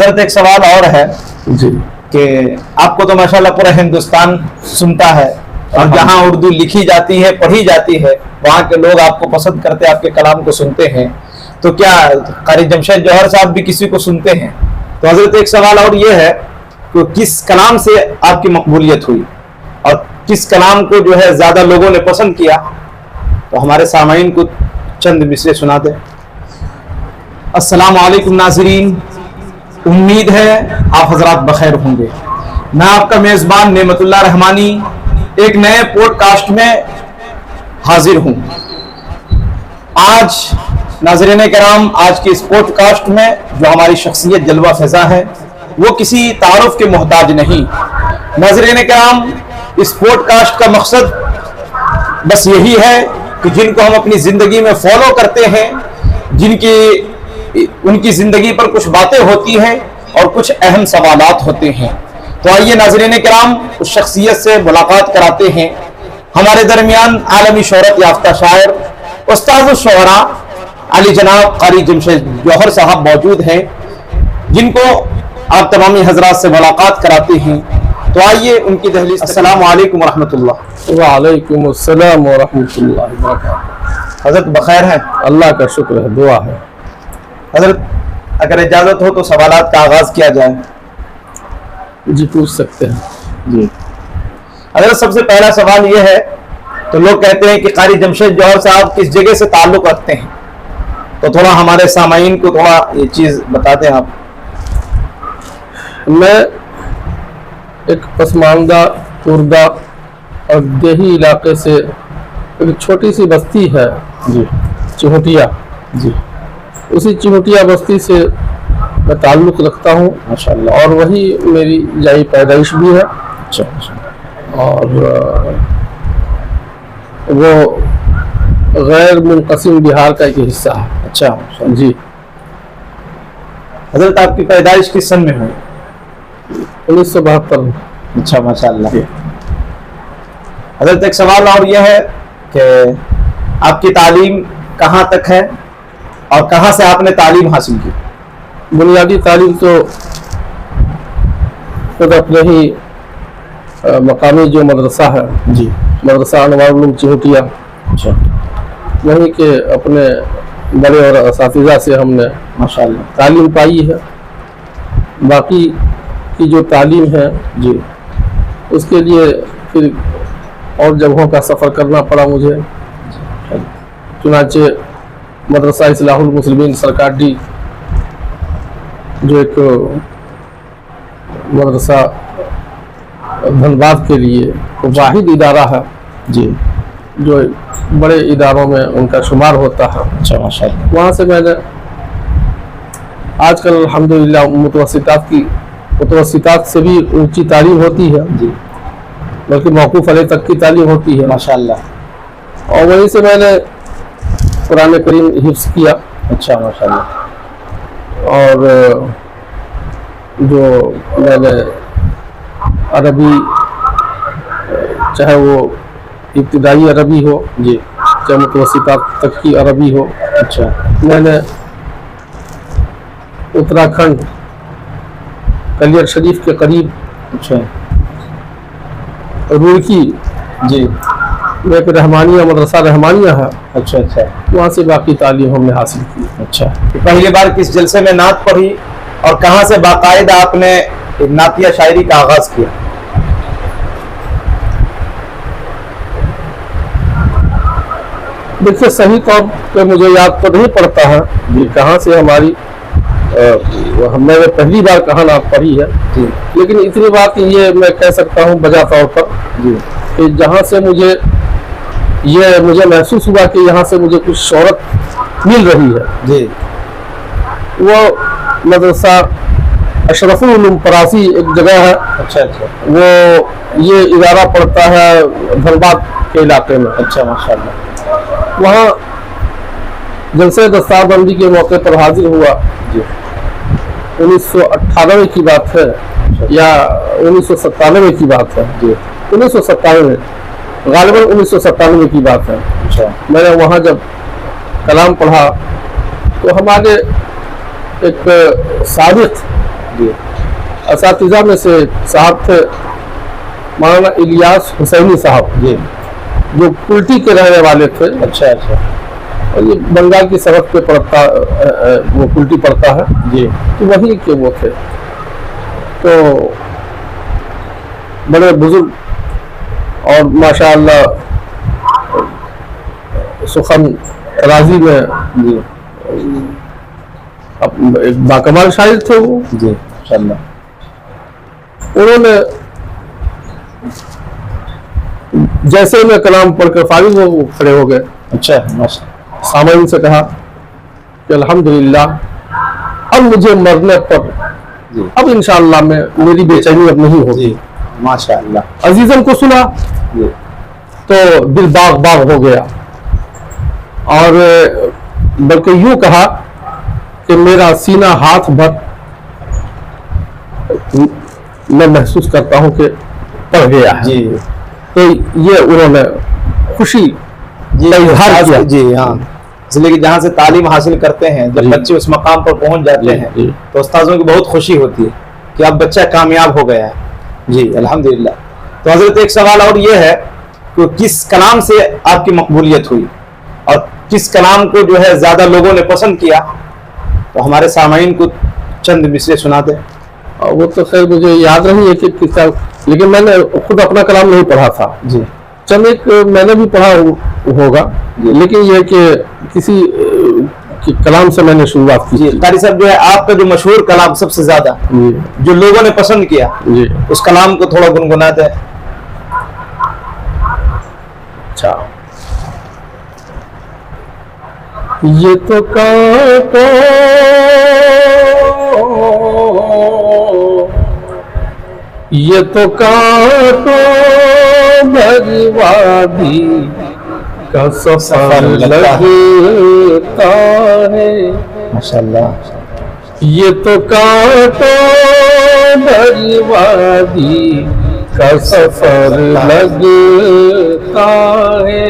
حضرت ایک سوال اور ہے جی کہ آپ کو تو ماشاءاللہ پورا ہندوستان سنتا ہے اور جہاں اردو لکھی جاتی ہے پڑھی جاتی ہے وہاں کے لوگ آپ کو پسند کرتے آپ کے کلام کو سنتے ہیں، تو کیا قاری جمشید جوہر صاحب بھی کسی کو سنتے ہیں؟ تو حضرت ایک سوال اور یہ ہے کہ کس کلام سے آپ کی مقبولیت ہوئی اور کس کلام کو جو ہے زیادہ لوگوں نے پسند کیا؟ تو ہمارے سامعین کو چند مصرے سنا دیں۔ السلام علیکم ناظرین، امید ہے آپ حضرات بخیر ہوں گے۔ میں آپ کا میزبان نعمت اللہ رحمانی ایک نئے پوڈ کاسٹ میں حاضر ہوں۔ آج ناظرین کرام، آج کے اس پوڈ کاسٹ میں جو ہماری شخصیت جلوہ فضا ہے وہ کسی تعارف کے محتاج نہیں۔ ناظرین کرام، اس پوڈ کاسٹ کا مقصد بس یہی ہے کہ جن کو ہم اپنی زندگی میں فالو کرتے ہیں، ان کی زندگی پر کچھ باتیں ہوتی ہیں اور کچھ اہم سوالات ہوتے ہیں، تو آئیے ناظرین کرام اس شخصیت سے ملاقات کراتے ہیں۔ ہمارے درمیان عالمی شہرت یافتہ شاعر، استاد الشعراء علی جناب قاری جمشید جوہر صاحب موجود ہیں، جن کو آپ تمامی حضرات سے ملاقات کراتے ہیں۔ تو آئیے ان کی دہلیز۔ السلام علیکم ورحمۃ اللہ۔ وعلیکم السلام ورحمۃ اللہ وبرکاتہ۔ حضرت بخیر ہیں؟ اللہ کا شکر ہے، دعا ہے۔ حضرت اگر اجازت ہو تو سوالات کا آغاز کیا جائے؟ جی پوچھ سکتے ہیں۔ جی حضرت، سب سے پہلا سوال یہ ہے، تو لوگ کہتے ہیں کہ قاری جمشید جوہر صاحب کس جگہ سے تعلق رکھتے ہیں، تو تھوڑا ہمارے سامعین کو تھوڑا یہ چیز بتا دیں آپ۔ میں ایک پسماندہ خوردہ اور دیہی علاقے سے ایک چھوٹی سی بستی ہے جی چہوٹیا، جی اسی چہوٹیا بستی سے میں تعلق رکھتا ہوں ماشاءاللہ۔ اور وہی میری جائی پیدائش بھی ہے، اچھا اور وہ غیر منقسم بہار کا ایک حصہ ہے۔ اچھا جی حضرت، آپ کی پیدائش کس سن میں ہوئی؟ 1972 میں۔ اچھا ماشاءاللہ۔ حضرت ایک سوال اور یہ ہے کہ آپ کی تعلیم کہاں تک ہے اور کہاں سے آپ نے تعلیم حاصل کی؟ بنیادی تعلیم تو خود اپنے ہی مقامی جو مدرسہ ہے، جی مدرسہ انوار العلوم چہوٹیا، اچھا وہیں کے اپنے بڑے اور اساتذہ سے ہم نے ماشاءاللہ۔ تعلیم پائی ہے۔ باقی کی جو تعلیم ہے جی اس کے لیے پھر اور جگہوں کا سفر کرنا پڑا مجھے، چنانچہ مدرسہ اصلاح المسلمین سرکاڈی جو ایک مدرسہ دھنباد کے لیے واحد ادارہ ہے جی جو بڑے اداروں میں ان کا شمار ہوتا ہے، اچھا ماشاءاللہ۔ وہاں سے میں نے آج کل الحمدللہ متوسطات سے بھی اونچی تعلیم ہوتی ہے، جی بلکہ موقوف علیہ تک کی تعلیم ہوتی ہے، ماشاءاللہ۔ اور وہیں سے میں نے قرآن کریم حفظ کیا، اچھا ماشاءاللہ۔ اور جو میں نے عربی، چاہے وہ ابتدائی عربی ہو جی چاہے متوسطات تک کی عربی ہو، اچھا میں نے اتراکھنڈ کلیئر شریف کے قریب اچھا روڑکی جی میں ایک رحمانیہ مدرسہ رحمانیہ ہے، اچھا اچھا وہاں سے باقی تعلیم ہم نے حاصل کی۔ اچھا، پہلی بار کس جلسے میں نعت پڑھی اور کہاں سے باقاعدہ آپ نے نعتیہ شاعری کا آغاز کیا؟ دیکھیے صحیح طور پہ مجھے یاد تو نہیں پڑتا ہے کہ کہاں سے ہماری میں نے پہلی بار کہاں نعت پڑھی ہے، جی لیکن اتنی بات یہ میں کہہ سکتا ہوں بجا طور پر جی کہ جہاں سے مجھے محسوس ہوا کہ یہاں سے مجھے کچھ شہرت مل رہی ہے، جی وہ مدرسہ اشرف العلوم پراسی ایک جگہ ہے، اچھا اچھا وہ یہ ادارہ پڑتا ہے دھنباد کے علاقے میں۔ اچھا ماشاءاللہ۔ وہاں جلسے دستار بندی کے موقع پر حاضر ہوا، جی 1998 کی بات ہے یا 1997 کی بات ہے، جی 1997 غالباً 1997 کی بات ہے۔ اچھا میں نے وہاں جب کلام پڑھا تو ہمارے ایک صادق جی اساتذہ میں سے صاحب تھے مولانا الیاس حسینی صاحب، جی جو کلٹی کے رہنے والے تھے، اچھا اچھا اور یہ بنگال کی سرحد پہ پڑتا، وہ کلٹی پڑتا ہے، جی تو وہیں کے وہ تھے، تو بڑے بزرگ اور ماشاءاللہ سخن راضی میں جی ایک باکمال شاعر تھے وہ. جی انشاءاللہ. انہوں نے جیسے میں کلام پڑھ کر فارغ ہو کھڑے ہو گئے، اچھا ماشاءاللہ، سامعین سے کہا کہ الحمدللہ اب مجھے مرنے پر جی اب انشاءاللہ میری بے چینی اب نہیں ہوگی. جی ماشاءاللہ. عزیزم کو سنا جی تو دل باغ باغ ہو گیا، اور بلکہ یوں کہا کہ میرا سینہ ہاتھ بھر میں محسوس کرتا ہوں کہ پڑ گیا ہے. جی تو یہ انہوں نے خوشی جی کا اظہار کیا. جی ہاں، اس لیے کہ جہاں سے تعلیم حاصل کرتے ہیں، جب جی. بچے اس مقام پر پہنچ جاتے ہیں جی. تو استاذوں کی بہت خوشی ہوتی ہے کہ اب بچہ کامیاب ہو گیا ہے. جی الحمدللہ. تو حضرت ایک سوال اور یہ ہے کہ کس کلام سے آپ کی مقبولیت ہوئی اور کس کلام کو جو ہے زیادہ لوگوں نے پسند کیا؟ تو ہمارے سامعین کو چند مصرے سنا دیں. وہ تو خیر مجھے یاد نہیں ہے کہ کس کا، لیکن میں نے خود اپنا کلام نہیں پڑھا تھا. جی چند ایک میں نے بھی پڑھا ہوگا، لیکن یہ کہ کسی کلام سے میں نے شروعات کی. جی قاری صاحب، جو ہے آپ کا جو مشہور کلام سب سے زیادہ جو لوگوں نے پسند کیا، جی اس کلام کو تھوڑا گنگنا دیں. اچھا. یہ تو کانٹوں یہ تو کانٹوں بھری وادی کا سفر لگتا ہے. ماشاءاللہ. یہ تو کانٹوں بھری وادی کا سفر لگتا ہے.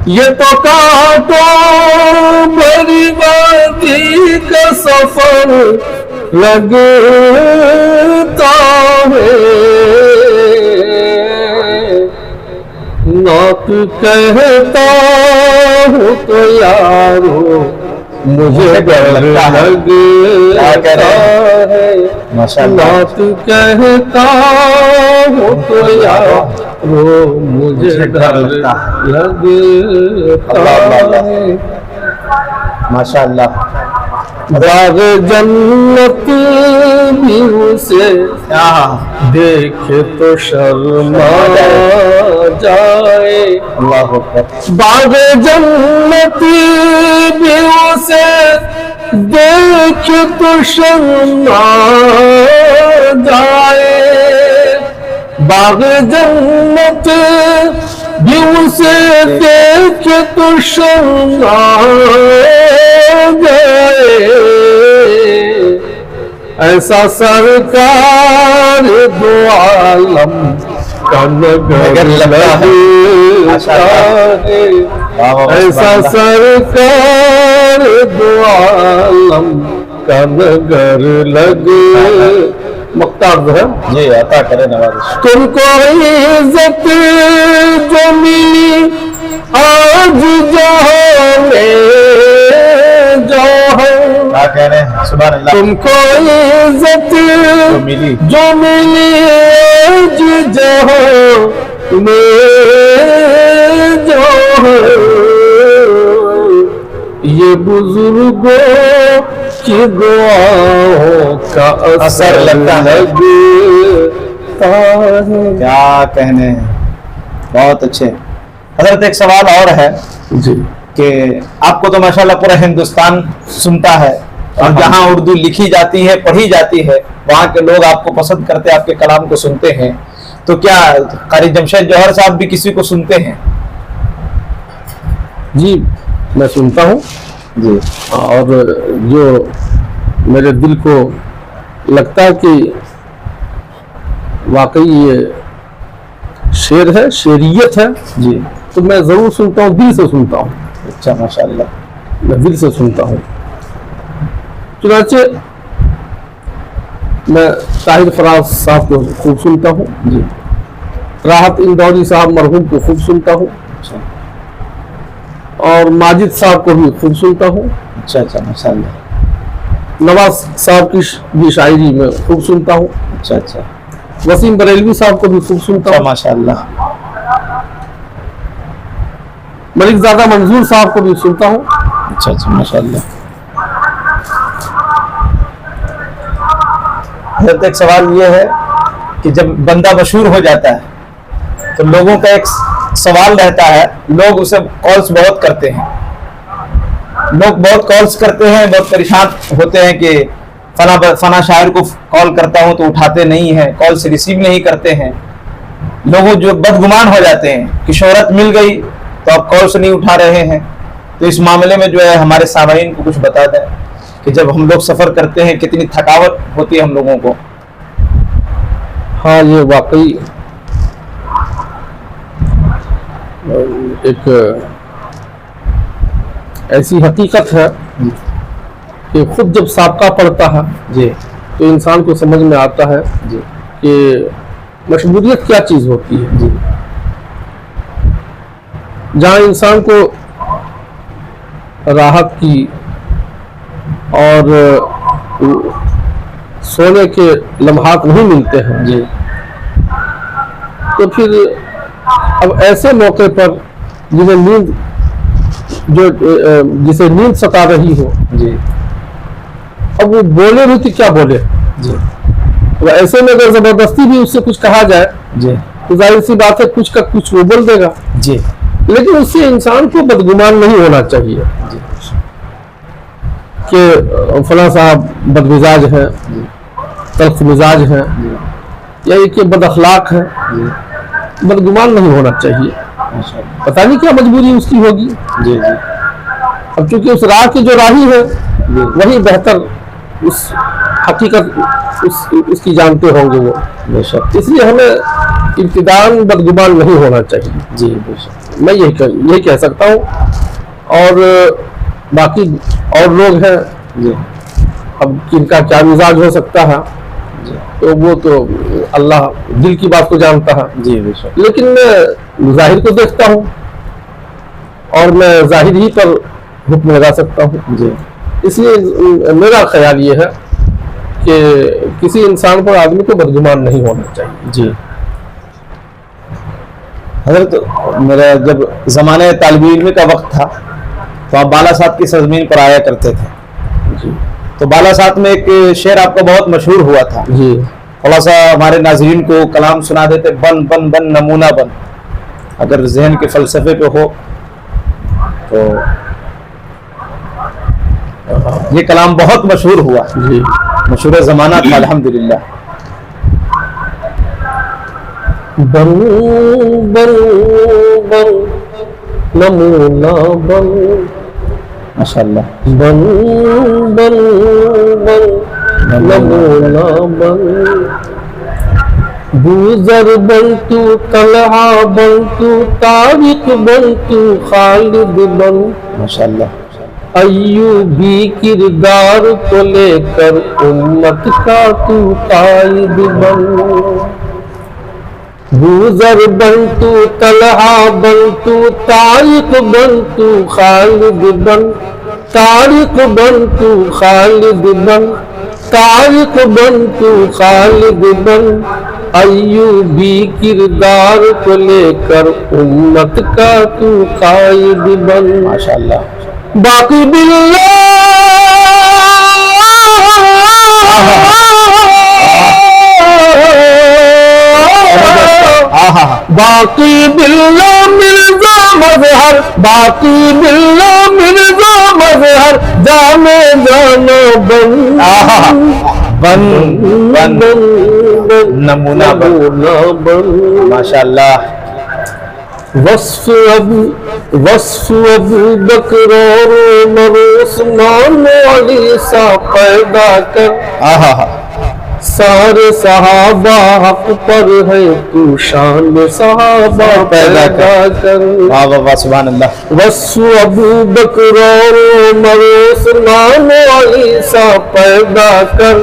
یہ تو کانٹوں بھری وادی کا سفر لگتا ہے. نعت کہتا ہوں تو یارو مجھے ڈر لگتا ہے. نعت کہتا ہوں تو یارو مجھے ڈر لگتا ہے. ماشاءاللہ. باغ جنت بھی اسے دیکھے تو شرما جائے. اللہ اکبر. باغ جنت بھی اسے دیکھے تو شرما جائے. باغ جنت بھی اسے دیکھے تو شرما جائے. ایسا سرکار دو عالم کا نگر لگتا ہے. ایسا سرکار دو عالم کا نگر مختار ہے. جی عطا کرے نوازش. تم کو عزت جو ملی آج جہاں میں جو ہے. کیا کہہ رہے ہیں؟ سبحان اللہ. تم کو عزت ملی جو ملی آج جہاں میں جو ہے. یہ بزرگوں کی دعاؤں کا اثر لگتا ہے. کیا کہنے ہیں، بہت اچھے. حضرت ایک سوال اور ہے جی کہ آپ کو تو ماشاءاللہ پورا ہندوستان سنتا ہے، اور جہاں اردو لکھی جاتی ہے پڑھی جاتی ہے وہاں کے لوگ آپ کو پسند کرتے، آپ کے کلام کو سنتے ہیں. تو کیا قاری جمشید جوہر صاحب بھی کسی کو سنتے ہیں؟ جی میں سنتا ہوں. جی اور جو میرے دل کو لگتا ہے کہ واقعی یہ شعر ہے، شعریت ہے، جی تو میں ضرور سنتا ہوں، دل سے سنتا ہوں. اچھا ماشاءاللہ. میں دل سے سنتا ہوں. چنانچہ میں طاہر فراز صاحب کو خوب سنتا ہوں جی راحت اندوری صاحب مرحوم کو خوب سنتا ہوں اچھا اور ماجد صاحب کو بھی خوب سنتا ہوں اچھا اچھا ماشاء اللہ نواز صاحب کی بھی شاعری میں خوب سنتا ہوں اچھا اچھا وسیم بریلوی صاحب کو بھی خوب سنتا اچھا ہوں ماشاء اللہ ملک زادہ منظور صاحب کو بھی سنتا ہوں اچھا اچھا ماشاء اللہ حضرت ایک سوال یہ ہے کہ جب بندہ مشہور ہو جاتا ہے تو لوگوں کا ایک سوال رہتا ہے لوگ اسے کالز بہت کرتے ہیں لوگ بہت کالز کرتے ہیں بہت پریشان ہوتے ہیں کہ فلاں شاعر کو کال کرتا ہوں تو اٹھاتے نہیں ہیں کال سے ریسیو نہیں کرتے ہیں لوگوں جو بدگمان ہو جاتے ہیں کہ شہرت مل گئی تو آپ کال سے نہیں اٹھا رہے ہیں تو اس معاملے میں جو ہے ہمارے سامعین کو کچھ بتا دیں کہ جب ہم لوگ سفر کرتے ہیں کتنی تھکاوٹ ہوتی ہے ہم لوگوں کو ہاں یہ واقعی ایک ایسی حقیقت ہے کہ خود جب سابقہ پڑھتا ہے جی تو انسان کو سمجھ میں آتا ہے جی کہ مشغولیت کیا چیز ہوتی ہے جی جہاں انسان کو راحت کی اور سونے کے لمحات نہیں ملتے ہیں جی تو پھر اب ایسے موقع پر جسے نیند ستا رہی ہو جی اب وہ بولے نہیں تو کیا بولے جی تو ایسے میں اگر زبردستی بھی اس سے کچھ کہا جائے جی تو ظاہر سی بات ہے کچھ کا کچھ وہ بول دے گا جی لیکن اس سے انسان کو بدگمان نہیں ہونا چاہیے کہ فلاں صاحب بد مزاج ہیں تلخ مزاج ہیں یا یہ کہ بد اخلاق ہیں بدگمان نہیں ہونا چاہیے پتہ نہیں کیا مجبوری اس کی ہوگی جی جی اب چونکہ اس راہ کے جو راہی ہے وہی بہتر اس حقیقت اس کی جانتے ہوں گے وہ بے شک اس لیے ہمیں ابتداءً بدگمان نہیں ہونا چاہیے جی بے شک میں یہی کہہ سکتا ہوں اور باقی اور لوگ ہیں جی اب کن کا کیا مزاج ہو سکتا ہے جی تو وہ تو اللہ دل کی بات کو جانتا ہے جی بے شک لیکن میں ظاہر کو دیکھتا ہوں اور میں ظاہر ہی پر حکم لگا سکتا ہوں جی اس لیے میرا خیال یہ ہے کہ کسی انسان پر آدمی کو بدگمان نہیں ہونا چاہیے جی حضرت میرا جب زمانے طالب علمی کا وقت تھا تو آپ بالا سات کی سرزمین پر آیا کرتے تھے جی تو بالا سات میں ایک شعر آپ کا بہت مشہور ہوا تھا جی تھوڑا سا ہمارے ناظرین کو کلام سنا دیتے بن بن بن نمونہ بن اگر ذہن کے فلسفے پہ ہو تو یہ کلام بہت مشہور ہوا جی مشہور زمانہ تھا الحمدللہ بن بن بن نمونہ بن ماشاء اللہ بن بن بن نمونہ بن بوزر بن تو طلحہ بن تو طارق بن تو خالد بن ماشاء اللہ ایوبی کردار کو لے کر امت کا تو قائد بن بوزر بن تو طلحہ بن تو طارق بن تو خالد بن طارق بن تو خالد بن طارق بن تو خالد بن ایوبی کردار کو لے کر امت کا تو قائد بن ماشاء اللہ باقی باللہ باقی باللہ مرزا مظہر باقی باللہ مرزا مظہر جانے جانا بن بن بن نمونہ بن ماشاء اللہ وصف ابو بکر اور عمر عثمان علی سا پیدا کر سارے صحابہ حق پر ہے تو شان صحابہ پیدا کر واہ واہ واہ سبحان اللہ وصف ابو بکر اور عمر عثمان علی سا پیدا کر